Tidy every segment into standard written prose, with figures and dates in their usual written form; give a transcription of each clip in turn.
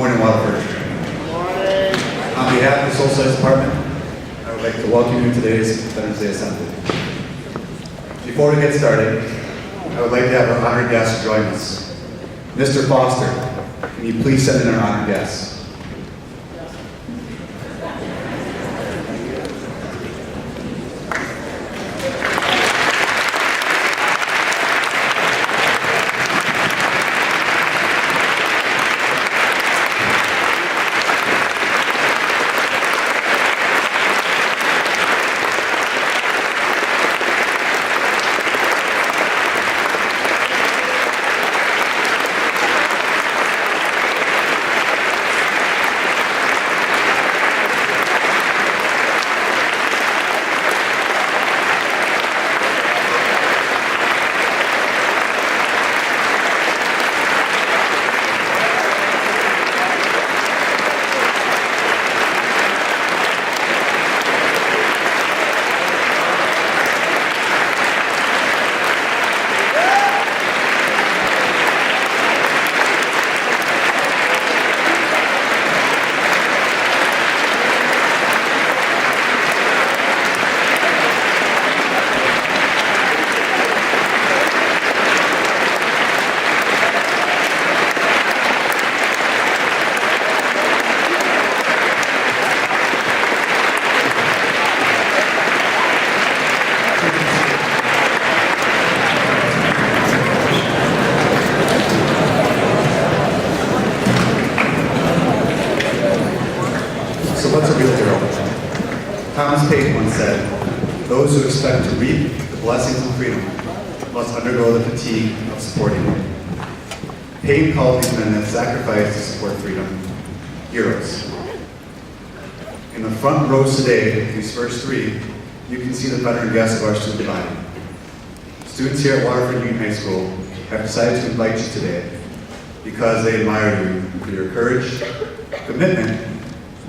morning, Waterford. On behalf of the Social Studies Department, I would like to welcome you to today's Veterans Day Assembly. Before we get started, I would like to have our honored guests join us. Mr. Foster, can you please send in our honored guests? So what's a real hero? Thomas Paine once said, "Those who expect to reap the blessings of freedom must undergo the fatigue of supporting it." Paine called these men that sacrificed to support freedom heroes. In the front rows today, these first three, you can see the veteran guests of our student body. Students here at Waterford Union High School have decided to invite you today because they admire you for your courage, commitment,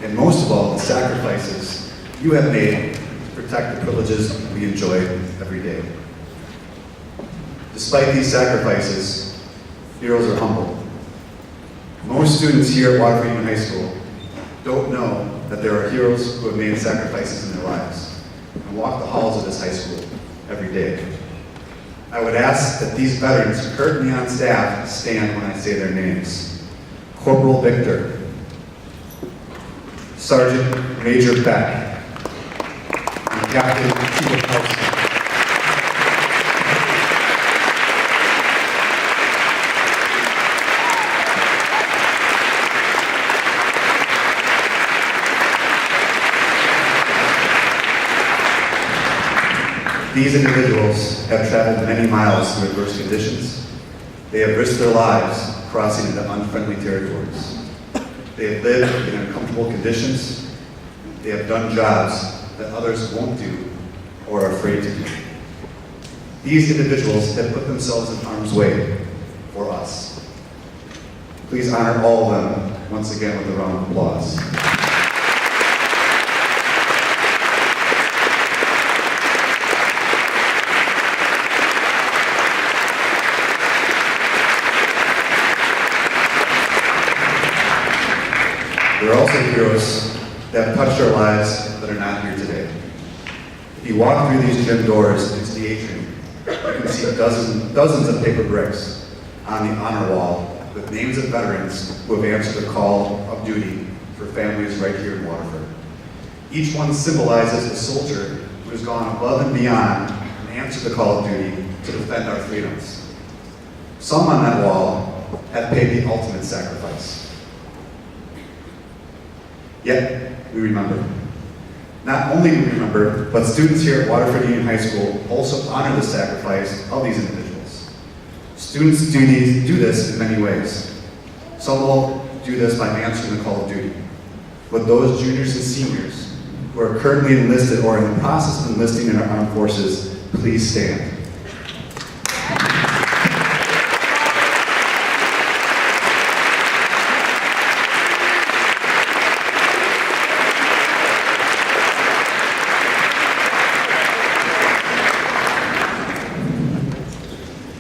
and most of all, the sacrifices you have made to protect the privileges we enjoy every day. Despite these sacrifices, heroes are humble. Most students here at Waterford Union High School don't know that there are heroes who have made sacrifices in their lives and walk the halls of this high school every day. I would ask that these veterans currently on staff stand when I say their names. Corporal Victor, Sergeant Major Beck, and Captain Kowalski. These individuals have traveled many miles through adverse conditions. They have risked their lives crossing into unfriendly territories. They have lived in uncomfortable conditions. They have done jobs that others won't do or are afraid to do. These individuals have put themselves in harm's way for us. Please honor all of them once again with a round of applause. There are also heroes that have touched our lives that are not here today. If you walk through these gym doors into the atrium, you can see dozens of paper bricks on the honor wall with names of veterans who have answered the call of duty for families right here in Waterford. Each one symbolizes a soldier who has gone above and beyond and answered the call of duty to defend our freedoms. Some on that wall have paid the ultimate sacrifice. Yet, we remember. Not only do we remember, but students here at Waterford Union High School also honor the sacrifice of these individuals. Students do this in many ways. Some will do this by answering the call of duty. But those juniors and seniors who are currently enlisted or in the process of enlisting in our armed forces, please stand.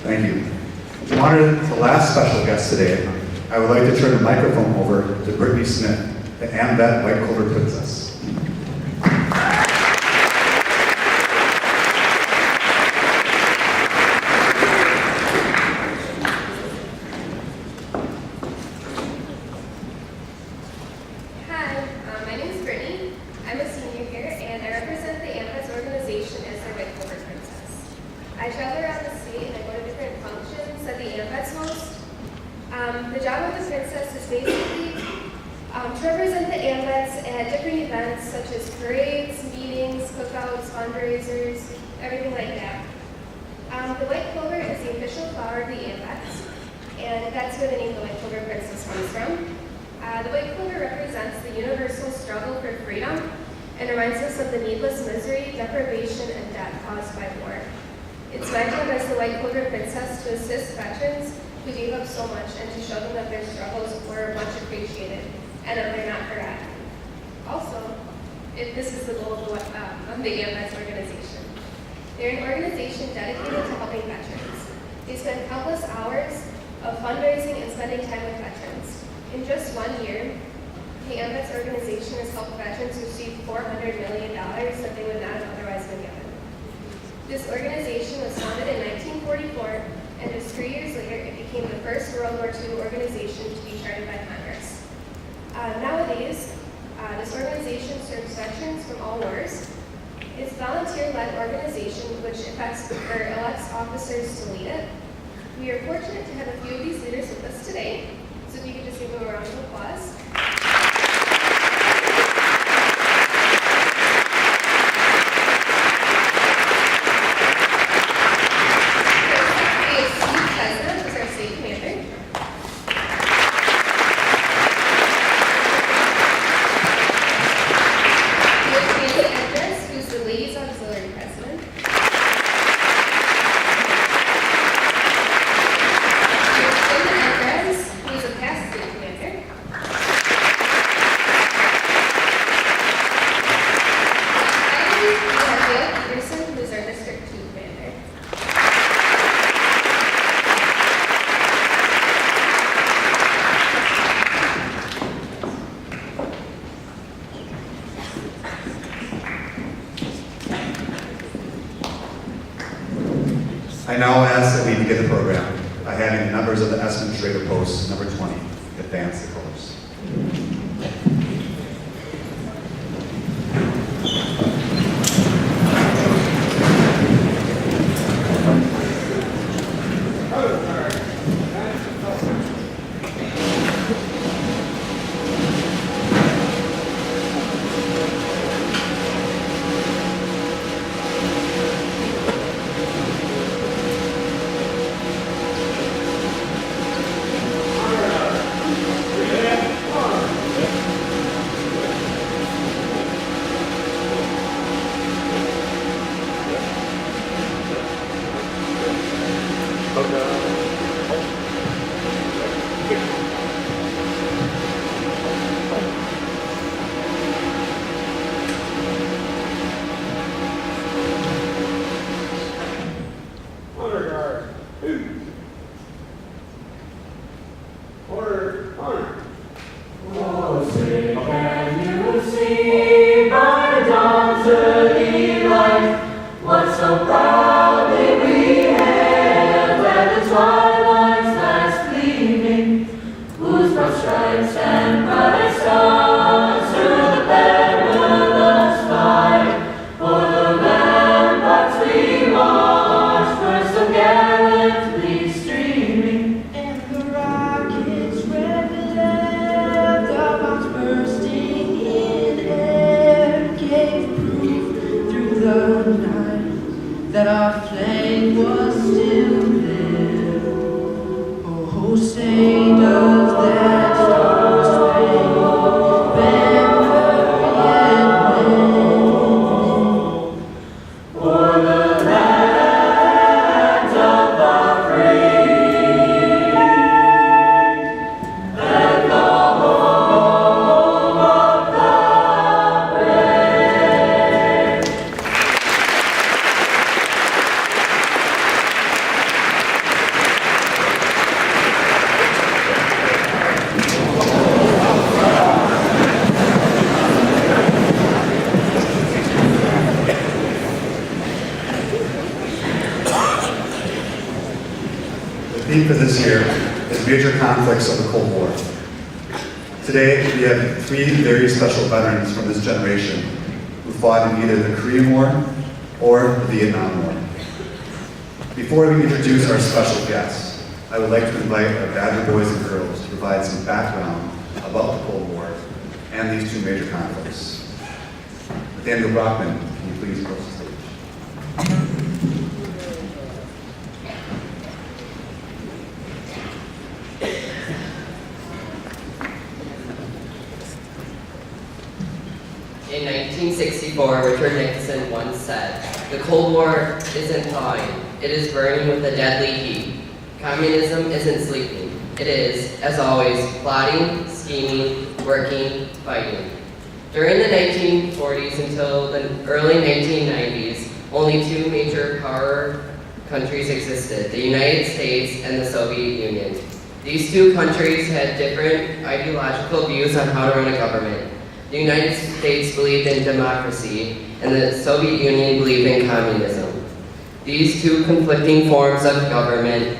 Thank you. To honor the last special guest today, I would like to turn the microphone over to Brittany Smith, the AMVET White Clover Princess. I travel around the state and I go to different functions that the AMVETs host. The job of the princess is basically to represent the AMVETs at different events such as parades, meetings, cookouts, fundraisers, everything like that. The white clover is the official flower of the AMVETs, and that's where the name the white clover princess comes from. The white clover represents the universal struggle for freedom and reminds us of the needless misery, deprivation, and death caused by war. It's my job as the White Clover Princess to assist veterans who gave up so much and to show them that their struggles were much appreciated and that they're not forgotten. Also, this is the goal of the AMVETS organization. They're an organization dedicated to helping veterans. They spend countless hours of fundraising and spending time with veterans. In just 1 year, the AMVETS organization has helped veterans receive $400 million that they would not have otherwise been given. This organization was founded in 1944, and just 3 years later, it became the first World War II organization to be chartered by Congress. Nowadays, this organization serves veterans from all wars. It's a volunteer-led organization which elects officers to lead it. We are fortunate to have a few of these leaders with us today, so if you could just give them a round of applause. I now ask that we begin the program by having the members of the administrative post, number 20, advance the colors. theme for this year is major conflicts of the Cold War. Today, we have three very special veterans from this generation who fought in either the Korean War or the Vietnam War. Before we introduce our special guests, I would like to invite our Badger boys and girls to provide some background about the Cold War and these two major conflicts. Nathaniel Brockman, can you please approach the stage? In 1964, Richard Nixon once said, "The Cold War isn't thawing, it is burning with a deadly heat. Communism isn't sleeping. It is, as always, plotting, scheming, working, fighting." During the 1940s until the early 1990s, only two major power countries existed, the United States and the Soviet Union. These two countries had different ideological views on how to run a government. The United States believed in democracy, and the Soviet Union believed in communism. These two conflicting forms of government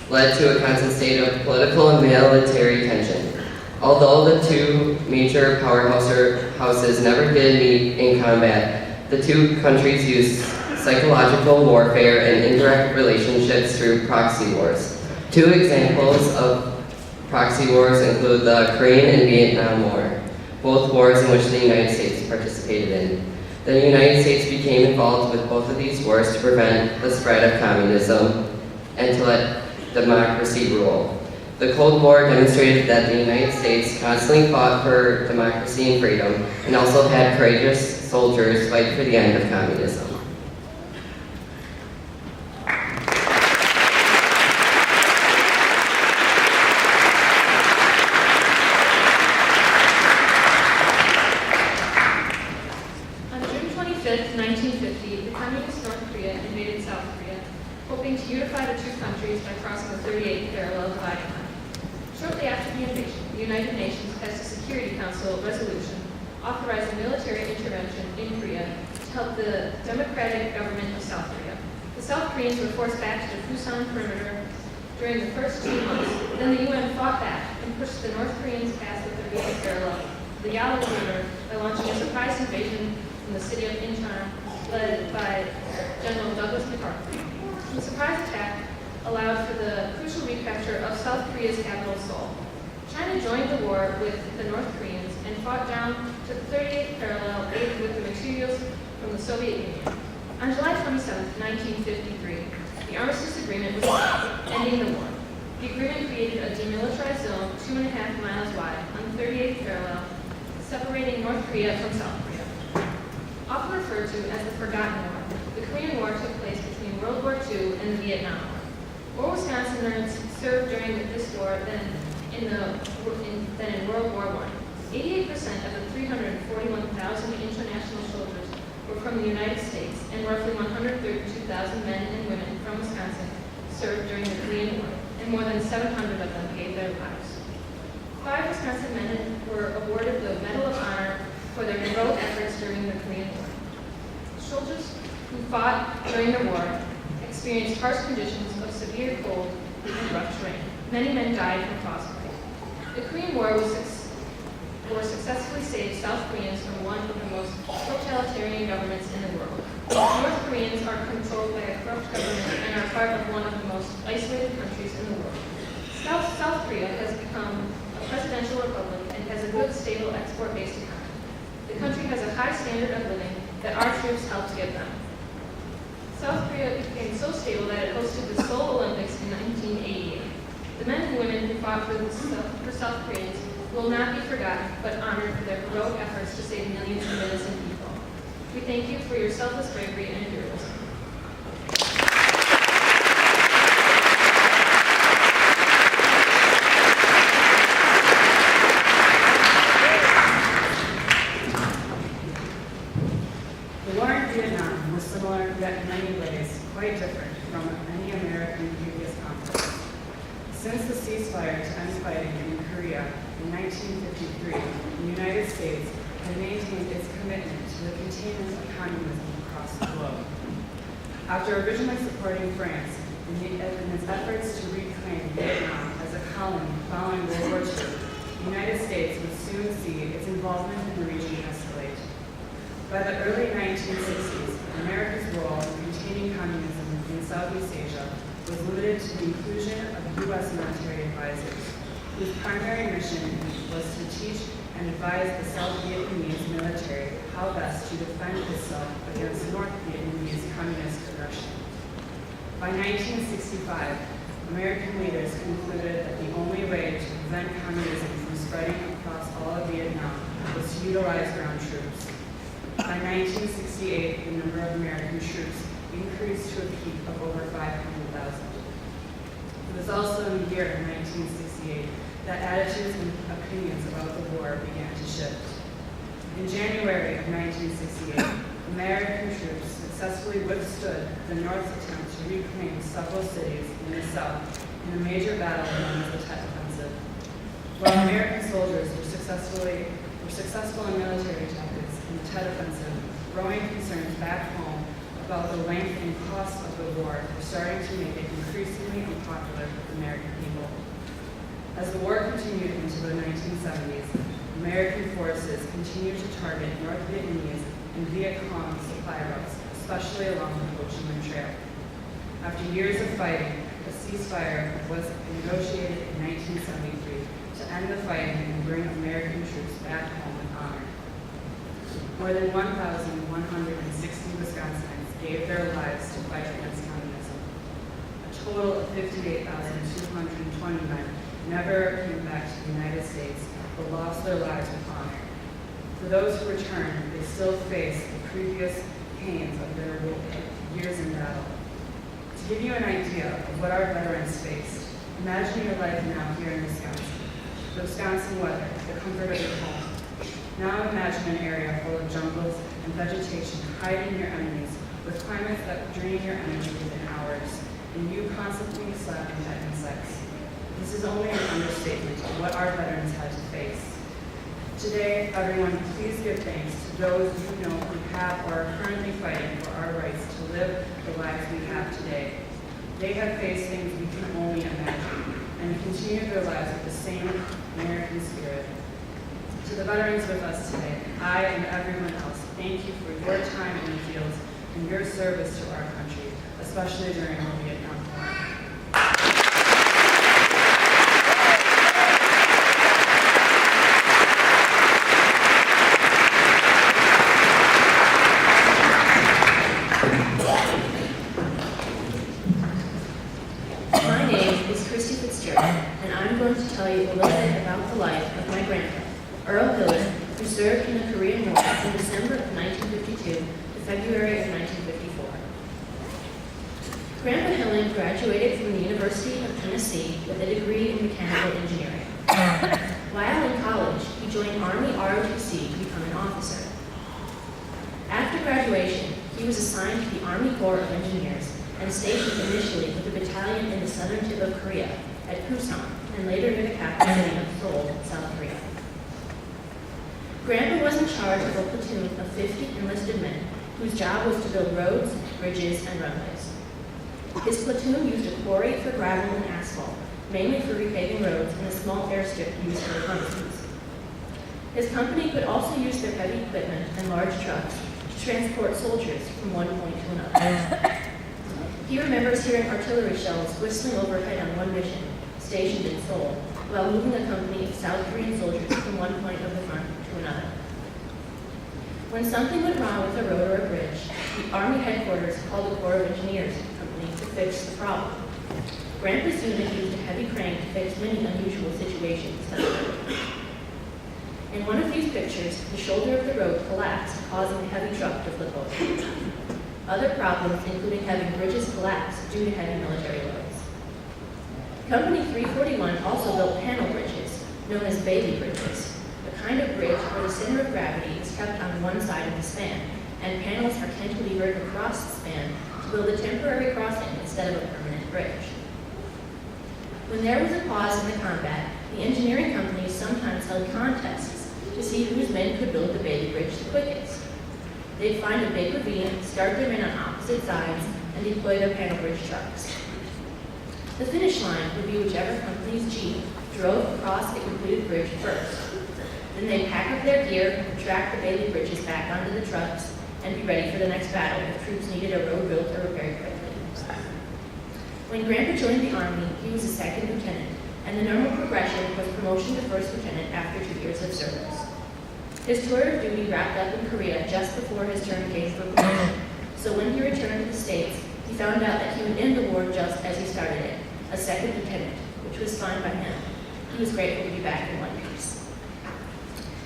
led to a constant state of political and military tension. Although the two major powerhouses never did meet in combat, the two countries used psychological warfare and indirect relationships through proxy wars. Two examples of proxy wars include the Korean and Vietnam War, both wars in which the United States participated in. The United States became involved with both of these wars to prevent the spread of communism and to let democracy rule. The Cold War demonstrated that the United States constantly fought for democracy and freedom and also had courageous soldiers fight for the end of communism. On June 25, 1950, the Communist North Korea invaded South Korea, hoping to unify the two countries by crossing the 38th parallel dividing line. Shortly after the invasion, the United Nations passed a Security Council resolution authorizing military intervention in Korea to help the democratic government of South Korea. The South Koreans were forced back to the Fusan perimeter during the first 2 months. Then the UN fought back and pushed the North Koreans past the 38th parallel, the Yalu River, by launching a surprise invasion from the city of Incheon, led by General Douglas MacArthur. The surprise attack allowed for the crucial recapture of South Korea's capital, Seoul. China joined the war with the North Koreans and fought down to the 38th parallel, aided with the materials from the Soviet Union. On July 27, 1953, the armistice agreement was signed, ending the war. The agreement created a demilitarized zone 2.5 miles wide on the 38th parallel, separating North Korea from South Korea. Often referred to as the Forgotten War, the Korean War took place between World War II and the Vietnam War. More Wisconsiners served during this war than in World War I. 88% of the 341,000 international soldiers were from the United States, and roughly 132,000 men and women from Wisconsin served during the Korean War, and more than 700 of them gave their lives. 5 Wisconsin men were awarded the Medal of Honor for their heroic efforts during the Korean War. Soldiers who fought during the war experienced harsh conditions of severe cold and rough terrain. Many men died from frostbite. The Korean War successfully saved South Koreans from one of the most totalitarian governments in the world. North Koreans are controlled by a corrupt government and are part of one of the most isolated countries in the world. South Korea has become a presidential republic and has a good, stable, export-based economy. The country has a high standard of living that our troops helped give them. South Korea became so stable that it hosted the Seoul Olympics in 1988. The men and women who fought for South Koreans will not be forgotten, but honored for their heroic efforts to save millions of innocent people. We thank you for your selfless bravery and heroism. The war in Vietnam was similar, yet in many ways quite different from any American previous conflicts. Since the ceasefire to end fighting in Korea in 1953, the United States had maintained its commitment to the containment of communism across the globe. After originally supporting France in its efforts to reclaim colony following World War II, the United States would soon see its involvement in the region escalate. By the early 1960s, America's role in containing communism in Southeast Asia was limited to the inclusion of U.S. military advisors, whose primary mission was to teach and advise the South Vietnamese military how best to defend itself against North Vietnamese communist aggression. By 1965, American leaders concluded that the only way to prevent communism from spreading across all of Vietnam was to utilize ground troops. By 1968, the number of American troops increased to a peak of over 500,000. It was also in the year 1968 that attitudes and opinions about the war began to shift. In January of 1968, American troops successfully withstood the North's attempt to reclaim several cities in the South in a major battle known as the Tet Offensive. While American soldiers were successful in military tactics in the Tet Offensive, growing concerns back home about the length and cost of the war were starting to make it increasingly unpopular with the American people. As the war continued into the 1970s, American forces continued to target North Vietnamese and Viet Cong supply routes, especially along the Ho Chi Minh Trail. After years of fighting, a ceasefire was negotiated in 1973 to end the fighting and bring American troops back home with honor. More than 1,160 Wisconsinites gave their lives to fight against communism. A total of 58,220 men never came back to the United States but lost their lives with honor. For those who returned, they still face the previous pains of their years in battle. To give you an idea of what our veterans faced, imagine your life now here in Wisconsin. The Wisconsin weather, the comfort of your home. Now imagine an area full of jungles and vegetation hiding your enemies, with climates that drain your energy within hours, and you constantly slapping at insects. This is only an understatement of what our veterans had to face. Today, everyone, please give thanks to those you know who have or are currently fighting for our rights to live the lives we have today. They have faced things we can only imagine, and continue their lives with the same American spirit. To the veterans with us today, I and everyone else, thank you for your time in the fields and your service to our country, especially during the Vietnam War. Earl Hiller, who served in the Korean War from December of 1952 to February of 1954. Grandpa Hillen graduated from the University of Tennessee with a degree in mechanical engineering. While in college, he joined Army ROTC to become an officer. After graduation, he was assigned to the Army Corps of Engineers and stationed initially with a battalion in the southern tip of Korea at Pusan and later near the capital city of Seoul, South Korea. Grandpa was in charge of a platoon of 50 enlisted men whose job was to build roads, bridges, and runways. His platoon used a quarry for gravel and asphalt, mainly for repaving roads, and a small airstrip used for reconnaissance. His company could also use their heavy equipment and large trucks to transport soldiers from one point to another. He remembers hearing artillery shells whistling overhead on one mission, stationed in Seoul, while moving a company of South Korean soldiers from one point of the front to another. When something went wrong with a road or a bridge, the Army headquarters called the Corps of Engineers company to fix the problem. Grandpa's unit used a heavy crane to fix many unusual situations. In one of these pictures, the shoulder of the road collapsed, causing the heavy truck to flip over. Other problems including having bridges collapse due to heavy military loads. Company 341 also built panel bridges, known as baby bridges, the kind of bridge where the center of gravity is kept on one side of the span, and panels are cantilevered across the span to build a temporary crossing instead of a permanent bridge. When there was a pause in the combat, the engineering companies sometimes held contests to see whose men could build the baby bridge the quickest. They'd find a big ravine, start their men on opposite sides, and deploy their panel bridge trucks. The finish line would be whichever company's Jeep drove across a completed bridge first. Then they'd pack up their gear, track the Bailey bridges back onto the trucks, and be ready for the next battle if troops needed a road built or repaired quickly. When Grandpa joined the Army, he was a second lieutenant, and the normal progression was promotion to first lieutenant after 2 years of service. His tour of duty wrapped up in Korea just before his turn came for promotion, so when he returned to the States, he found out that he would end the war just as he started it, a second lieutenant, which was fine by him. He was grateful to be back in one piece.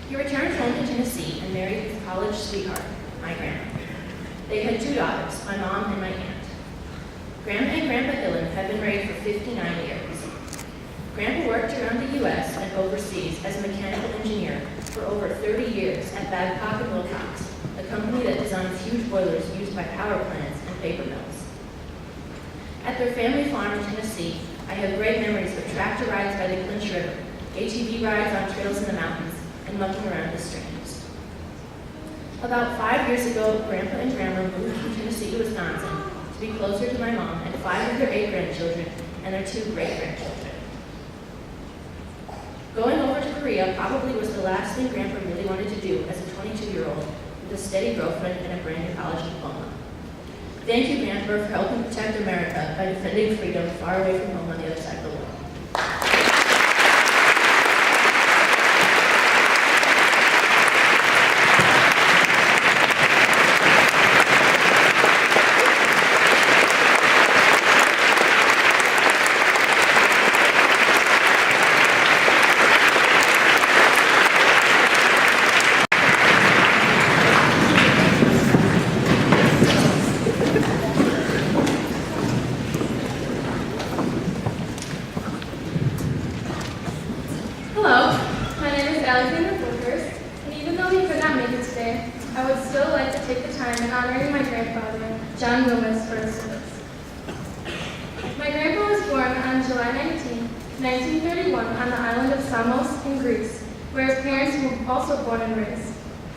He returned home to Tennessee and married his college sweetheart, my grandma. They had 2 daughters, my mom and my aunt. Grandma and Grandpa Hillen have been married for 59 years. Grandpa worked around the U.S. and overseas as a mechanical engineer for over 30 years at Babcock & Wilcox, a company that designs huge boilers used by power plants and paper mills. At their family farm in Tennessee, I have great memories of tractor rides by the Clinch River, ATV rides on trails in the mountains, and mucking around the streams. About 5 years ago, Grandpa and Grandma moved from Tennessee to Wisconsin to be closer to my mom and 5 of their 8 grandchildren and their 2 great-grandchildren. Going over to Korea probably was the last thing Grandpa really wanted to do as a 22-year-old with a steady girlfriend and a brand new college diploma. Thank you, Grandpa, for helping protect America by defending freedom far away from home on the other side of the world.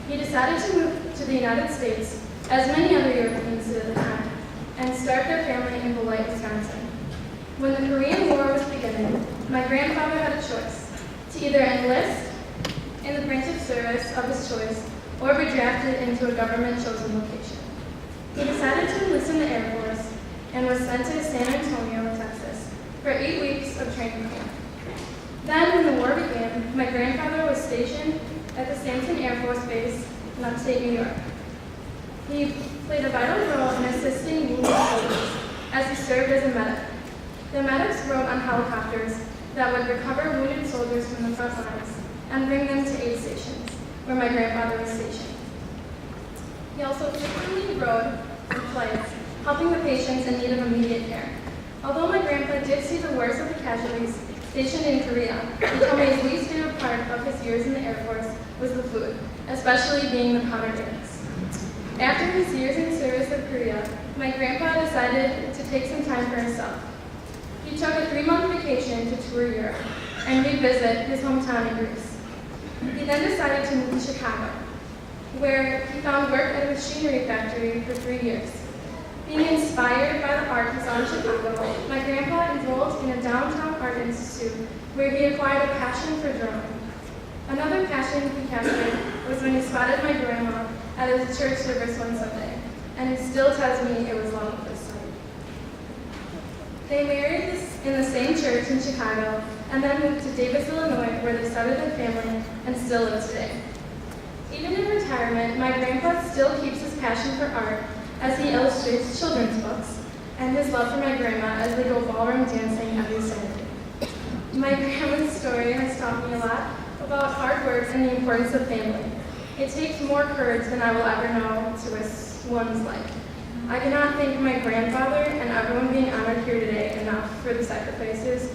He decided to move to the United States, as many other Europeans did at the time, and start their family in Beloit, Wisconsin. When the Korean War was beginning, my grandfather had a choice to either enlist in the branch of service of his choice or be drafted into a government-chosen location. He decided to enlist in the Air Force and was sent to San Antonio, Texas, for 8 weeks of training camp. Then, when the war began, my grandfather was stationed at the Stanton Air Force Base in upstate New York. He played a vital role in assisting wounded soldiers as he served as a medic. The medics rode on helicopters that would recover wounded soldiers from the front lines and bring them to aid stations, where my grandfather was stationed. He also frequently rode in flights, helping the patients in need of immediate care. Although my grandpa did see the worst of the casualties stationed in Korea, he told me his least favorite part of his years in the Air Force was the food, especially being the powdered eggs. After his years in service of Korea, my grandpa decided to take some time for himself. He took a 3-month vacation to tour Europe and revisit his hometown in Greece. He then decided to move to Chicago, where he found work at a machinery factory for 3 years. Being inspired by the art he saw in Chicago, my grandpa enrolled in a downtown art institute where he acquired a passion for drawing. Another passion he captured was when he spotted my grandma at a church service one Sunday, and he still tells me it was love at first sight. They married in the same church in Chicago and then moved to Davis, Illinois, where they started their family and still live today. Even in retirement, my grandpa still keeps his passion for art as he illustrates children's books, and his love for my grandma as they go ballroom dancing every Saturday. My grandma's story has taught me a lot about hard work and the importance of family. It takes more courage than I will ever know to risk one's life. I cannot thank my grandfather and everyone being honored here today enough for the sacrifices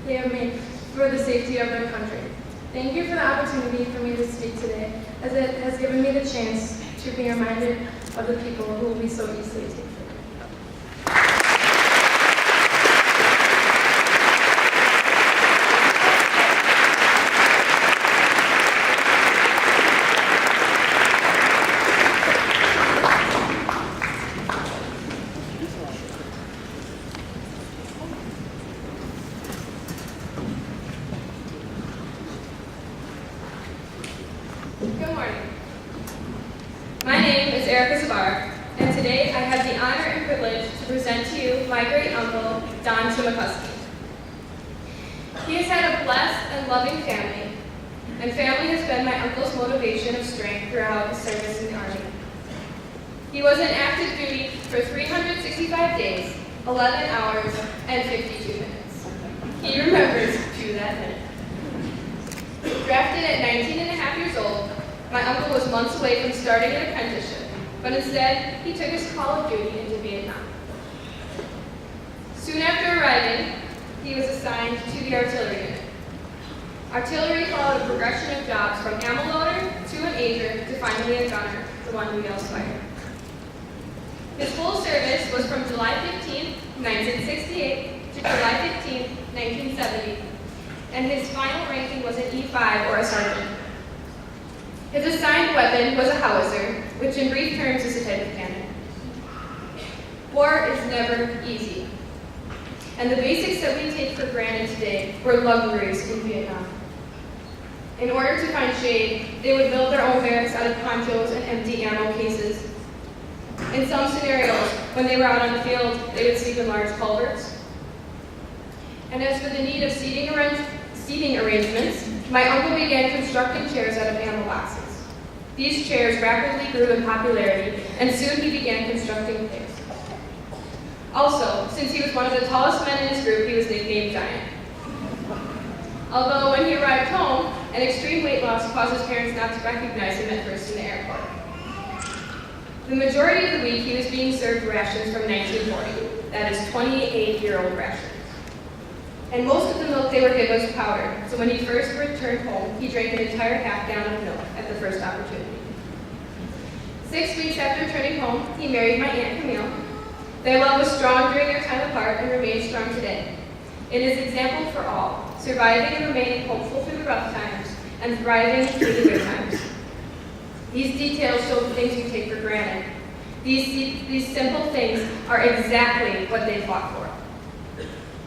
they have made for the safety of their country. Thank you for the opportunity for me to speak today, as it has given me the chance to be reminded of the people who will be so easily taken for granted. morning. My name is Erica Zavar, and today I have the honor and privilege to present to you my great uncle, Don Chimikuski. He has had a blessed and loving family, and family has been my uncle's motivation of strength throughout his service in the Army. He was in active duty for 365 days, 11 hours, and 52 minutes. He remembers to that minute. Drafted at 19 and a half years old, my uncle was months away from starting an apprenticeship, but instead he took his call of duty into Vietnam. Soon after arriving, he was assigned to the artillery unit. Artillery followed a progression of jobs from ammo loader to an aider to finally a gunner, the one who yells fire. His full service was from July 15, 1968 to July 15, 1970, and his final ranking was an E5 or a sergeant. His assigned weapon was a howitzer, which in brief terms is a type of cannon. War is never easy, and the basics that we take for granted today were luxuries in Vietnam. In order to find shade, they would build their own barracks out of ponchos and empty ammo cases. In some scenarios, when they were out on the field, they would sleep in large culverts. And as for the need of seating arrangements, my uncle began constructing chairs out of ammo boxes. These chairs rapidly grew in popularity, and soon he began constructing chairs. Also, since he was one of the tallest men in his group, he was nicknamed Giant. Although when he arrived home, an extreme weight loss caused his parents not to recognize him at first in the airport. The majority of the week, he was being served rations from 1940, that is 28-year-old rations. And most of the milk they were given was powdered, so when he first returned home, he drank an entire half gallon of milk at the first opportunity. 6 weeks after returning home, he married my Aunt Camille. Their love was strong during their time apart and remains strong today. It is an example for all, surviving and remaining hopeful through the rough times and thriving through the good times. These details show the things we take for granted. These simple things are exactly what they fought for.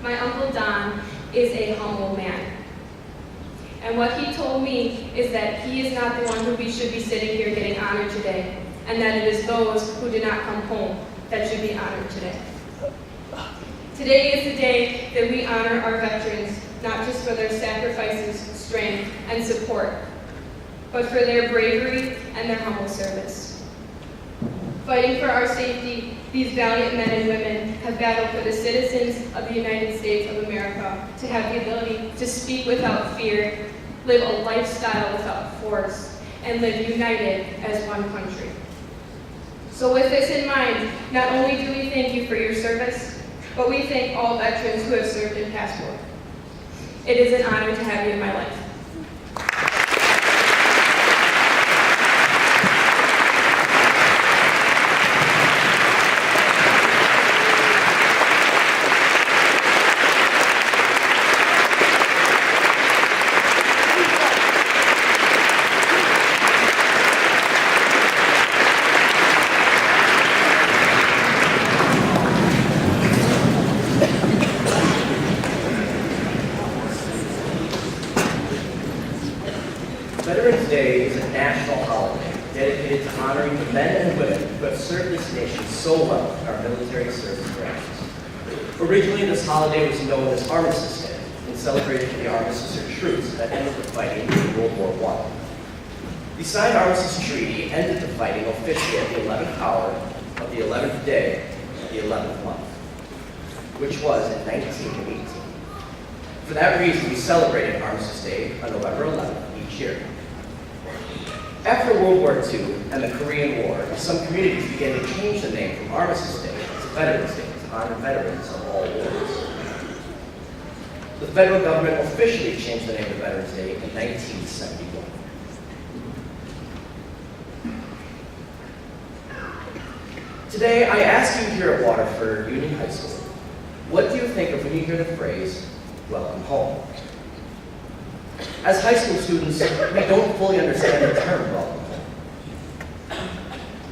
My Uncle Don is a humble man. And what he told me is that he is not the one who we should be sitting here getting honored today, and that it is those who did not come home that should be honored today. Today is the day that we honor our veterans, not just for their sacrifices, strength, and support, but for their bravery and their humble service. Fighting for our safety, these valiant men and women have battled for the citizens of the United States of America to have the ability to speak without fear, live a lifestyle without force, and live united as one country. So with this in mind, not only do we thank you for your service, but we thank all veterans who have served in past war. It is an honor to have you in my life. Veterans Day is a national holiday dedicated to honoring the men and women who have served this nation so well in our military service branches. Originally, this holiday was known as Armistice Day, in celebration of the armistice or truce that ended the fighting in World War I. The signed Armistice Treaty ended the fighting officially at the 11th hour of the 11th day of the 11th month, which was in 1918. For that reason, we celebrated Armistice Day on November 11th each year. After World War II and the Korean War, some communities began to change the name from Armistice Day to Veterans Day to honor veterans of all wars. The federal government officially changed the name of Veterans Day in 1971. Today, I ask you here at Waterford Union High School, what do you think of when you hear the phrase, "welcome home"? As high school students, we don't fully understand the term welcome home.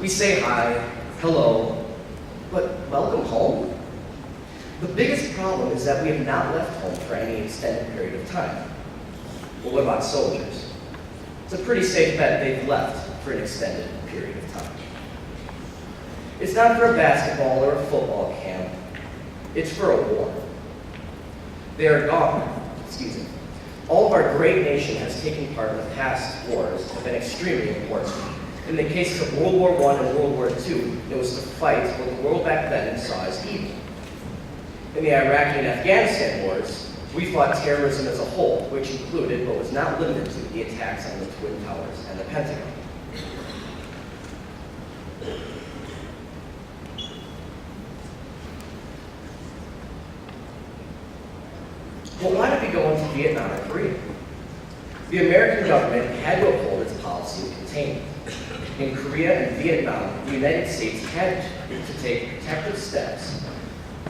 We say hi, hello, but welcome home? The biggest problem is that we have not left home for any extended period of time. Well, what about soldiers? It's a pretty safe bet they've left for an extended period of time. It's not for a basketball or a football camp. It's for a war. They are gone. Excuse me. All of our great nation has taken part in the past wars have been extremely important. In the cases of World War I and World War II, it was to fight what the world back then saw as evil. In the Iraqi and Afghanistan wars, we fought terrorism as a whole, which included, but was not limited to, the attacks on the Twin Towers and the Pentagon. But why did we go into Vietnam and Korea? The American government had to uphold its policy of containment. In Korea and Vietnam, the United States had to take protective steps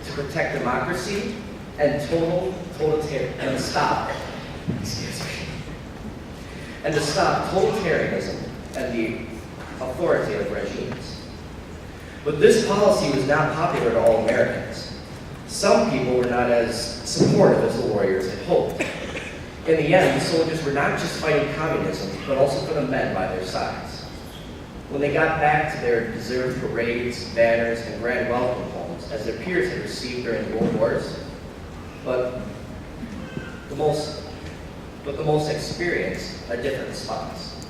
to protect democracy and to stop totalitarianism and the authoritative regimes. But this policy was not popular to all Americans. Some people were not as supportive as the warriors had hoped. In the end, the soldiers were not just fighting communism, but also for the men by their sides. When they got back to their deserved parades, banners, and grand welcome homes, as their peers had received during the world wars, but the most experienced are different response.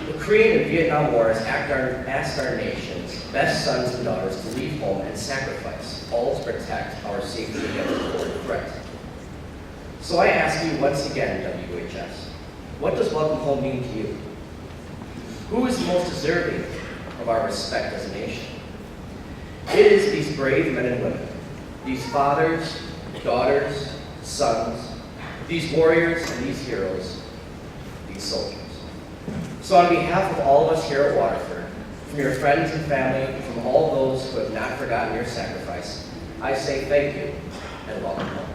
The Korean and Vietnam Wars asked our nation's best sons and daughters to leave home and sacrifice, all to protect our safety against a foreign threat. So I ask you once again, WHS, what does welcome home mean to you? Who is most deserving of our respect as a nation? It is these brave men and women, these fathers, daughters, sons, these warriors and these heroes, these soldiers. So on behalf of all of us here at Waterford, from your friends and family, and from all those who have not forgotten your sacrifice, I say thank you and welcome home.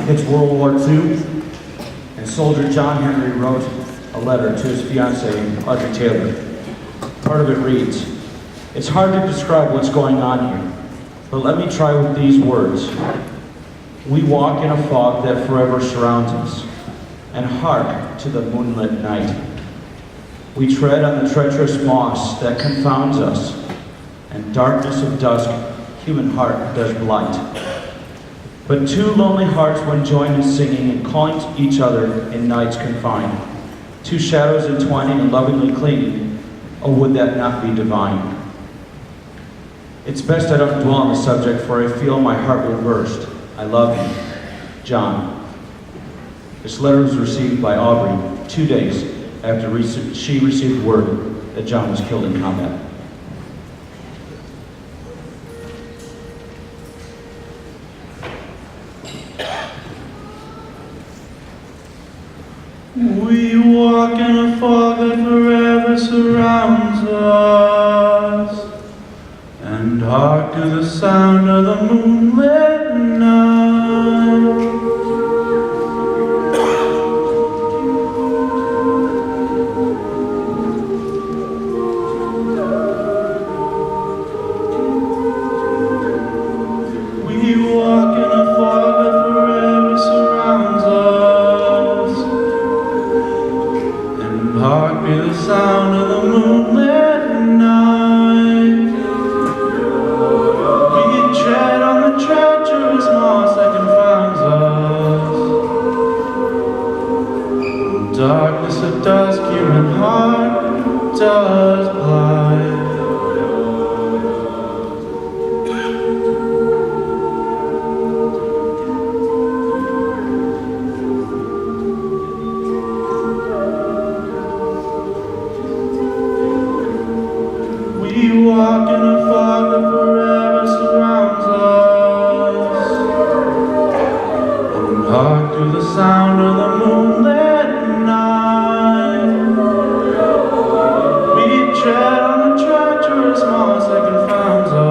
It's World War II, and soldier John Henry wrote a letter to his fiancée, Audrey Taylor. Part of it reads, "It's hard to describe what's going on here, but let me try with these words. We walk in a fog that forever surrounds us, and hark to the moonlit night. We tread on the treacherous moss that confounds us, and darkness of dusk human heart does blight. But two lonely hearts when joined in singing and calling to each other in nights confined, two shadows entwining and lovingly clinging, oh would that not be divine? It's best I don't dwell on the subject, for I feel my heart will burst. I love you, John." This letter was received by Aubrey 2 days after she received word that John was killed in combat. We walk in a fog that forever surrounds us, and hark to the sound of the moonlit night. We walk in a fog that forever surrounds us, and hark to the sound of the moonlit night. We tread on the treacherous moss that confounds us. In darkness of dusk, human heart does blight. We walk in a fog that forever surrounds us, and hark to the sound of the moonlit night. We tread on the treacherous moss that confounds us.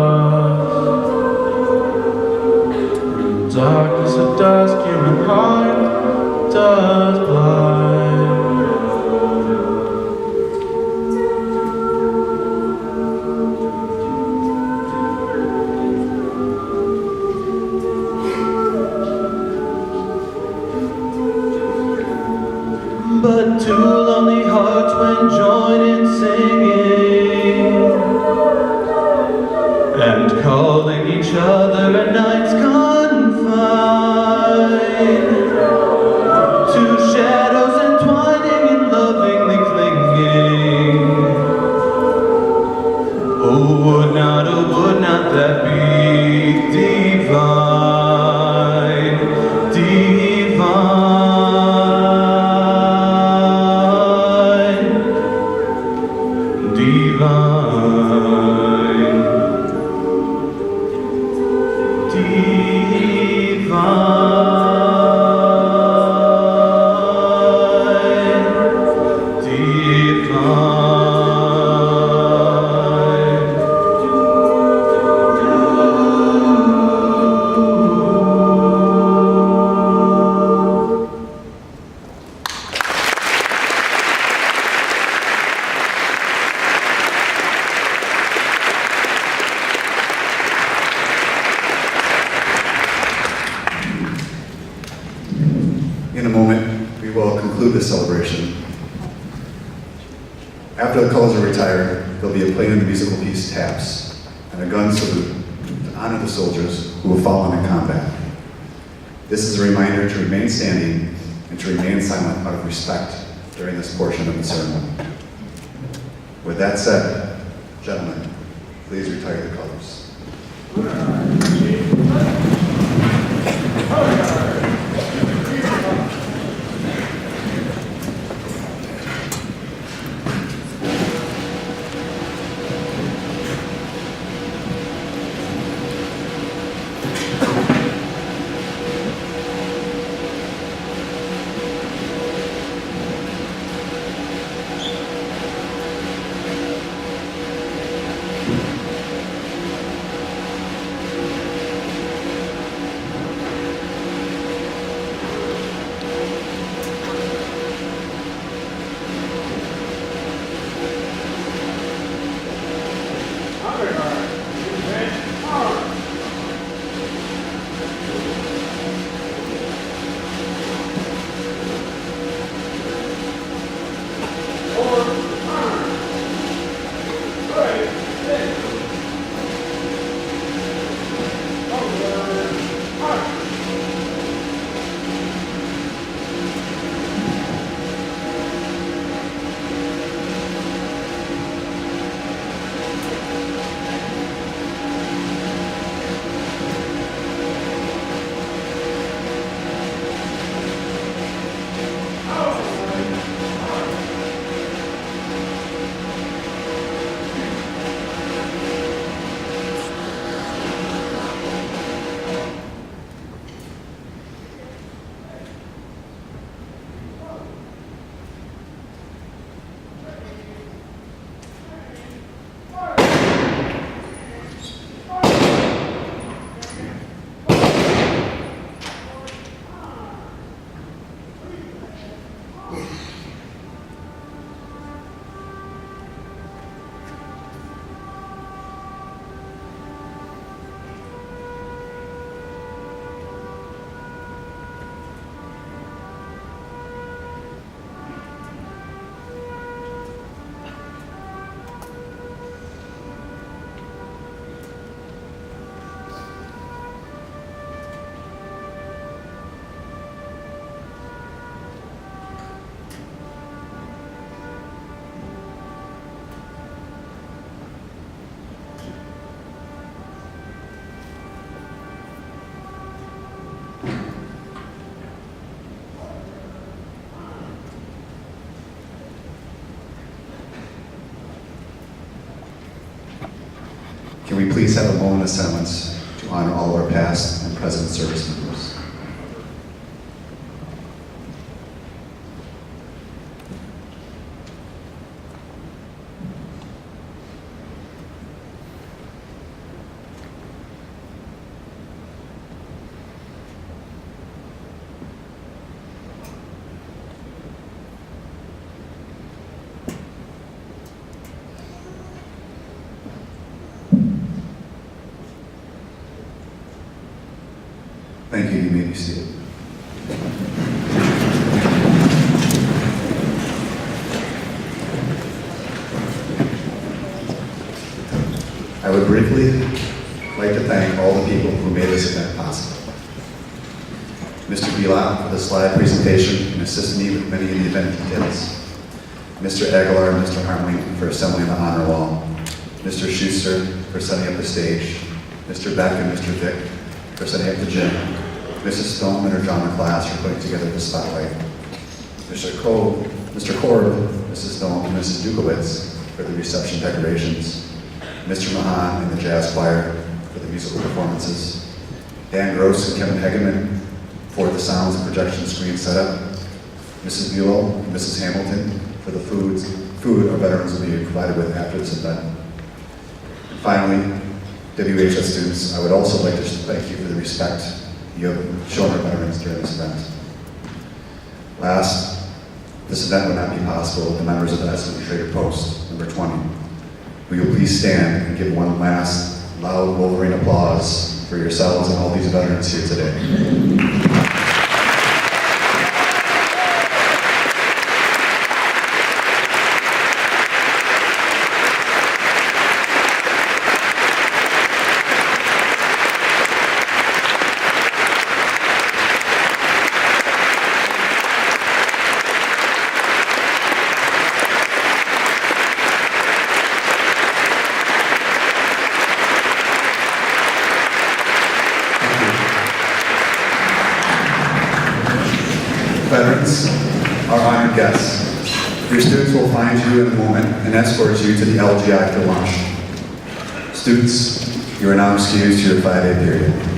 In darkness as the dusk human heart does blind. But two lonely hearts when joined in singing and calling each other at nights confined, two shadows entwining and lovingly clinging. Oh, would not that be divine, divine, divine, divine, divine. In a moment, we will conclude this celebration. After the colors are retired, there'll be a playing of the musical piece Taps and a gun salute to honor the soldiers who have fallen in combat. This is a reminder to remain standing and to remain silent out of respect during this portion of the ceremony. With that said, gentlemen, please retire the colors. Can we please have a moment of silence to honor all of our past and present service members? Thank you. You may be seated. I would briefly like to thank all the people who made this event possible. Mr. Bilal for the slide presentation and assisting me with many of the event details. Mr. Aguilar and Mr. Harmling for assembling the honor wall. Mr. Schuster for setting up the stage. Mr. Beck and Mr. Vick for setting up the gym. Mrs. Stone and her drama class for putting together the spotlight. Mr. Korb, Mrs. Stone, and Mrs. Dukowitz for the reception decorations. Mr. Mahan and the jazz choir for the musical performances. Dan Gross and Kevin Hegeman for the sounds and projection screen setup. Mrs. Buell and Mrs. Hamilton for the food our veterans will be provided with after this event. And finally, WHS students, I would also like to thank you for the respect you have shown our veterans during this event. Last, this event would not be possible with the members of the Esmond Trader Post, number 20. Will you please stand and give one last loud Wolverine applause for yourselves and all these veterans here today. Veterans, our honored guests, your students will find you in a moment and escort you to the LGI for lunch. Students, you are now excused to your 5-day period.